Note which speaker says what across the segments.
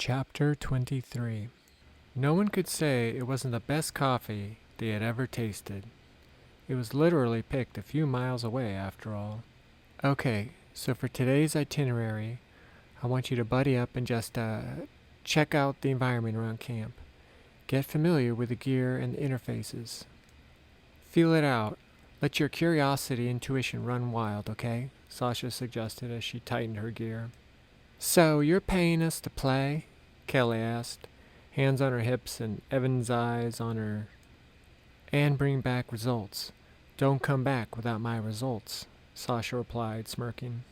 Speaker 1: Chapter 23. No one could say it wasn't the best coffee they had ever tasted. It was literally picked a few miles away, after all. Okay, so for today's itinerary, I want you to buddy up and just check out the environment around camp. Get familiar with the gear and the interfaces. Feel it out. Let your curiosity and intuition run wild, okay? Sasha suggested as she tightened her gear. So, you're paying us to play? Kelly asked, hands on her hips and Evan's eyes on her. And bring back results. Don't come back without my results, Sasha replied, smirking.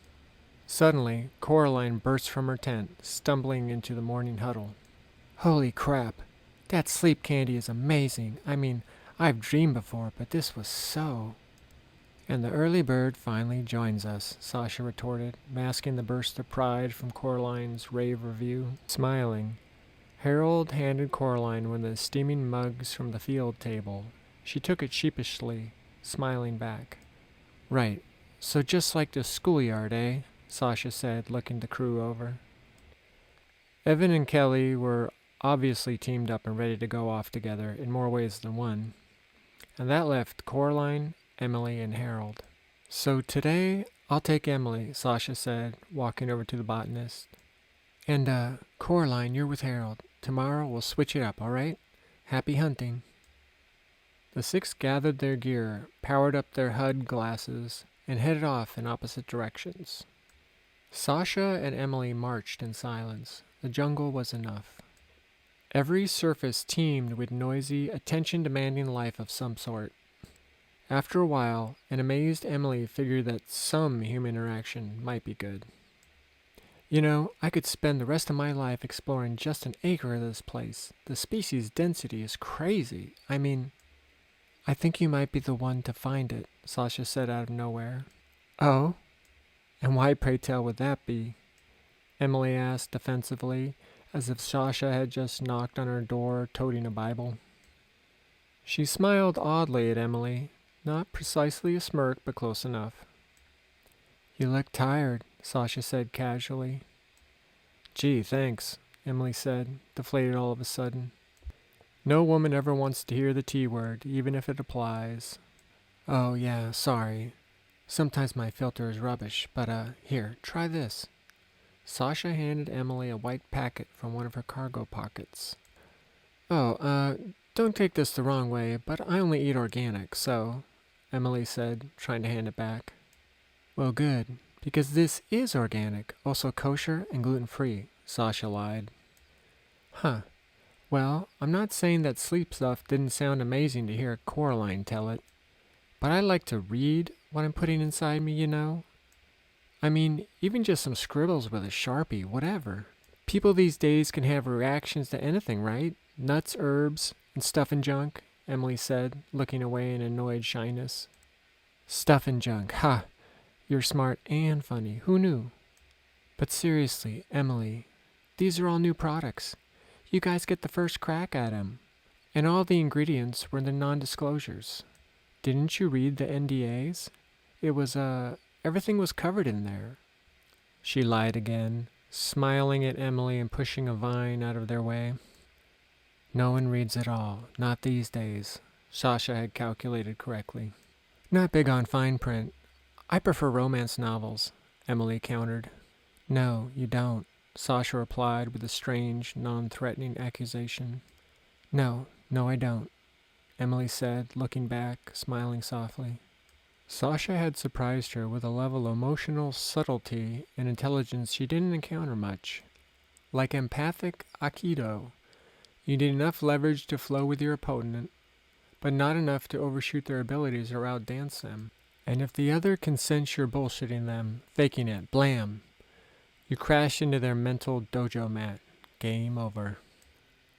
Speaker 1: Suddenly, Coraline burst from her tent, stumbling into the morning huddle. Holy crap! That sleep candy is amazing. I mean, I've dreamed before, but this was so... And the early bird finally joins us, Sasha retorted, masking the burst of pride from Coraline's rave review. Smiling, Harold handed Coraline one of the steaming mugs from the field table. She took it sheepishly, smiling back. Right, so just like the schoolyard, eh? Sasha said, looking the crew over. Evan and Kelly were obviously teamed up and ready to go off together in more ways than one. And that left Coraline, Emily, and Harold. So today, I'll take Emily, Sasha said, walking over to the botanist. And, Coraline, you're with Harold. Tomorrow we'll switch it up, all right? Happy hunting. The six gathered their gear, powered up their HUD glasses, and headed off in opposite directions. Sasha and Emily marched in silence. The jungle was enough. Every surface teemed with noisy, attention-demanding life of some sort. After a while, an amazed Emily figured that some human interaction might be good. You know, I could spend the rest of my life exploring just an acre of this place. The species density is crazy. I mean, I think you might be the one to find it, Sasha said out of nowhere. Oh? And why, pray tell, would that be? Emily asked defensively, as if Sasha had just knocked on her door toting a Bible. She smiled oddly at Emily. Not precisely a smirk, but close enough. You look tired, Sasha said casually. Gee, thanks, Emily said, deflated all of a sudden. No woman ever wants to hear the T word, even if it applies. Oh, yeah, sorry. Sometimes my filter is rubbish, but, here, try this. Sasha handed Emily a white packet from one of her cargo pockets. Oh, don't take this the wrong way, but I only eat organic, so... Emily said, trying to hand it back. Well, good, because this is organic, also kosher and gluten-free, Sasha lied. Huh. Well, I'm not saying that sleep stuff didn't sound amazing to hear Coraline tell it, but I like to read what I'm putting inside me, you know? I mean, even just some scribbles with a Sharpie, whatever. People these days can have reactions to anything, right? Nuts, herbs, and stuff and junk. Emily said, looking away in annoyed shyness. Stuff and junk, ha! You're smart and funny, who knew? But seriously, Emily, these are all new products. You guys get the first crack at 'em. And all the ingredients were in the non-disclosures. Didn't you read the NDAs? It was, everything was covered in there. She lied again, smiling at Emily and pushing a vine out of their way. No one reads at all, not these days, Sasha had calculated correctly. Not big on fine print. I prefer romance novels, Emily countered. No, you don't, Sasha replied with a strange, non-threatening accusation. No, I don't, Emily said, looking back, smiling softly. Sasha had surprised her with a level of emotional subtlety and intelligence she didn't encounter much. Like empathic Aikido, you need enough leverage to flow with your opponent, but not enough to overshoot their abilities or outdance them. And if the other can sense you're bullshitting them, faking it, blam, you crash into their mental dojo mat. Game over.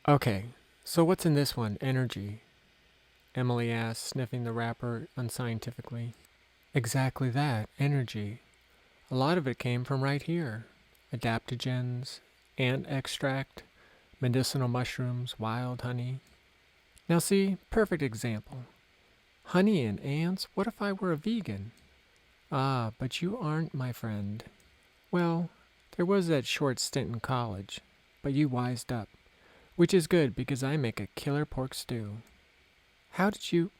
Speaker 1: Okay, so what's in this one, energy? Emily asked, sniffing the wrapper unscientifically. Exactly that, energy. A lot of it came from right here. Adaptogens, ant extract, medicinal mushrooms, wild honey. Now see, perfect example. Honey and ants, what if I were a vegan? Ah, but you aren't, my friend. Well, there was that short stint in college. but you wised up, which is good because I make a killer pork stew. How did you...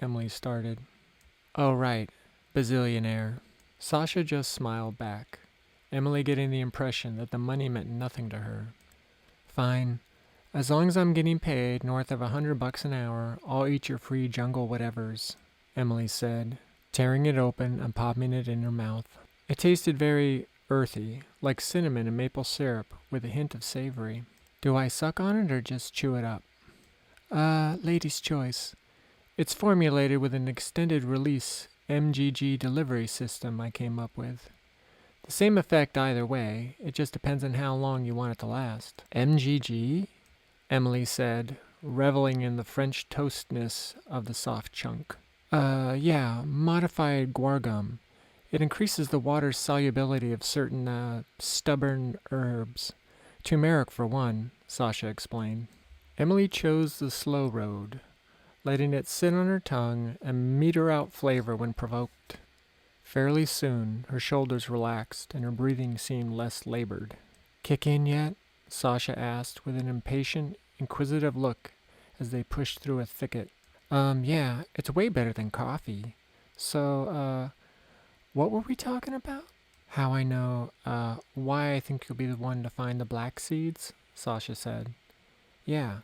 Speaker 1: Emily started. Oh, right, bazillionaire. Sasha just smiled back, Emily getting the impression that the money meant nothing to her. Fine. As long as I'm getting paid north of $100 an hour, I'll eat your free jungle whatevers, Emily said, tearing it open and popping it in her mouth. It tasted very earthy, like cinnamon and maple syrup with a hint of savory. Do I suck on it or just chew it up? Lady's choice. It's formulated with an extended release MGG delivery system I came up with. The same effect either way, it just depends on how long you want it to last. MGG? Emily said, reveling in the French toastness of the soft chunk. Yeah, modified guar gum. It increases the water's solubility of certain, stubborn herbs. Turmeric for one, Sasha explained. Emily chose the slow road, letting it sit on her tongue and meter out flavor when provoked. Fairly soon, her shoulders relaxed and her breathing seemed less labored. Kick in yet? Sasha asked with an impatient, inquisitive look as they pushed through a thicket. Yeah, it's way better than coffee. So, what were we talking about? How I know, why I think you'll be the one to find the black seeds, Sasha said. Yeah.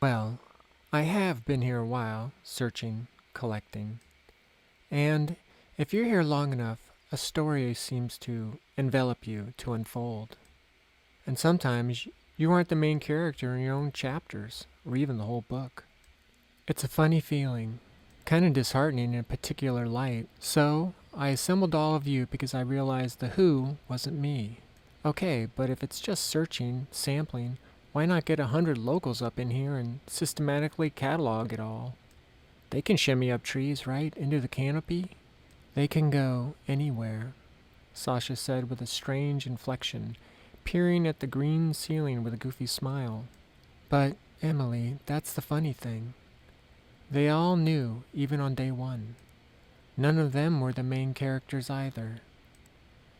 Speaker 1: Well, I have been here a while, searching, collecting. And if you're here long enough, a story seems to envelop you, to unfold. And sometimes you aren't the main character in your own chapters, or even the whole book. It's a funny feeling, kind of disheartening in a particular light. So, I assembled all of you because I realized the who wasn't me. Okay, but if it's just searching, sampling, why not get 100 locals up in here and systematically catalog it all? They can shimmy up trees, right, into the canopy? They can go anywhere, Sasha said with a strange inflection, peering at the green ceiling with a goofy smile. But, Emily, that's the funny thing. They all knew, even on day one. None of them were the main characters either.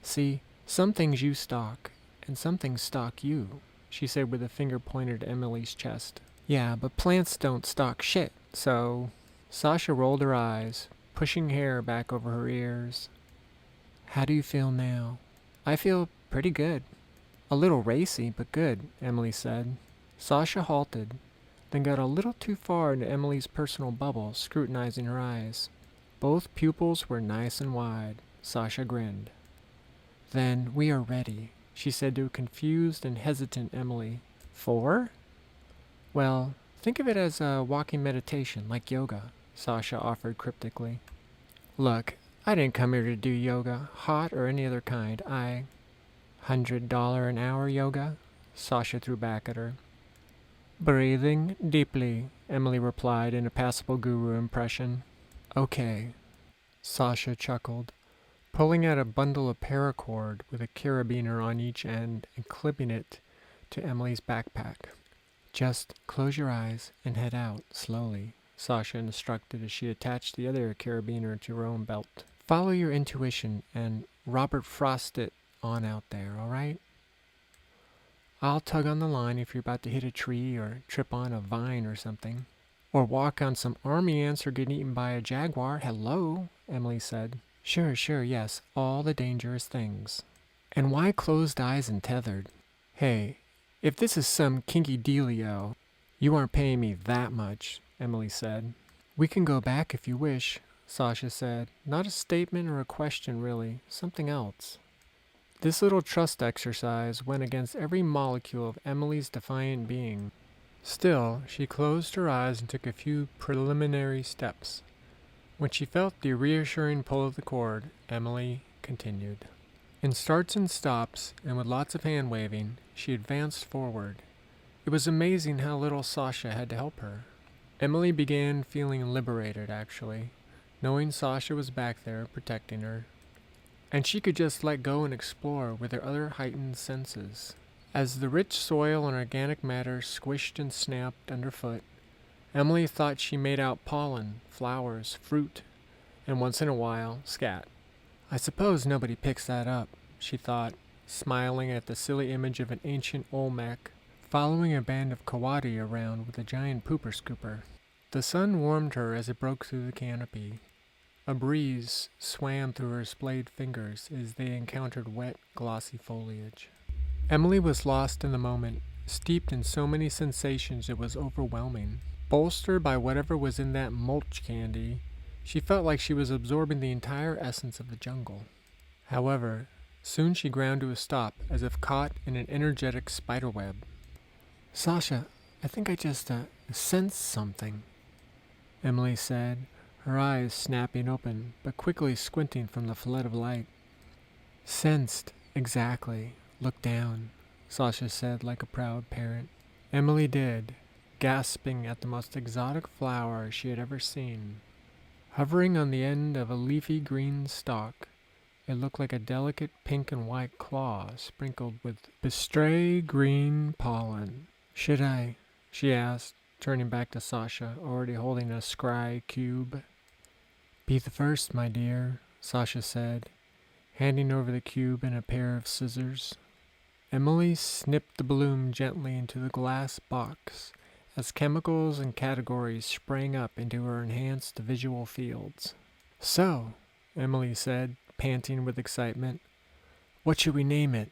Speaker 1: See, some things you stalk, and some things stalk you, she said with a finger pointed at Emily's chest. Yeah, but plants don't stalk shit, so... Sasha rolled her eyes, pushing hair back over her ears. How do you feel now? I feel pretty good. A little racy, but good, Emily said. Sasha halted, then got a little too far into Emily's personal bubble, scrutinizing her eyes. Both pupils were nice and wide. Sasha grinned. Then we are ready, she said to a confused and hesitant Emily. For? Well, think of it as a walking meditation, like yoga, Sasha offered cryptically. Look, I didn't come here to do yoga, hot or any other kind. $100 an hour yoga? Sasha threw back at her. Breathing deeply, Emily replied in a passable guru impression. Okay, Sasha chuckled, pulling out a bundle of paracord with a carabiner on each end and clipping it to Emily's backpack. Just close your eyes and head out slowly, Sasha instructed as she attached the other carabiner to her own belt. Follow your intuition and Robert Frost it on out there, all right? I'll tug on the line if you're about to hit a tree or trip on a vine or something. Or walk on some army ants or get eaten by a jaguar. Hello, Emily said. Sure, yes, all the dangerous things. And why closed eyes and tethered? Hey, if this is some kinky dealio, you aren't paying me that much, Emily said. We can go back if you wish, Sasha said. Not a statement or a question, really. Something else. This little trust exercise went against every molecule of Emily's defiant being. Still, she closed her eyes and took a few preliminary steps. When she felt the reassuring pull of the cord, Emily continued. In starts and stops, and with lots of hand-waving, she advanced forward. It was amazing how little Sasha had to help her. Emily began feeling liberated, actually, knowing Sasha was back there protecting her. And she could just let go and explore with her other heightened senses. As the rich soil and organic matter squished and snapped underfoot, Emily thought she made out pollen, flowers, fruit, and once in a while, scat. I suppose nobody picks that up, she thought, smiling at the silly image of an ancient Olmec following a band of coati around with a giant pooper scooper. The sun warmed her as it broke through the canopy. A breeze swam through her splayed fingers as they encountered wet, glossy foliage. Emily was lost in the moment, steeped in so many sensations it was overwhelming. Bolstered by whatever was in that mulch candy, she felt like she was absorbing the entire essence of the jungle. However, soon she ground to a stop, as if caught in an energetic spiderweb. "Sasha, I think I just sensed something," Emily said, her eyes snapping open, but quickly squinting from the flood of light. "Sensed, exactly. Look down," Sasha said like a proud parent. Emily did, gasping at the most exotic flower she had ever seen. Hovering on the end of a leafy green stalk, it looked like a delicate pink and white claw sprinkled with bistre green pollen. "Should I?" she asked, turning back to Sasha, already holding a scry cube. "Be the first, my dear," Sasha said, handing over the cube and a pair of scissors. Emily snipped the bloom gently into the glass box as chemicals and categories sprang up into her enhanced visual fields. "So," Emily said, panting with excitement, "what should we name it?"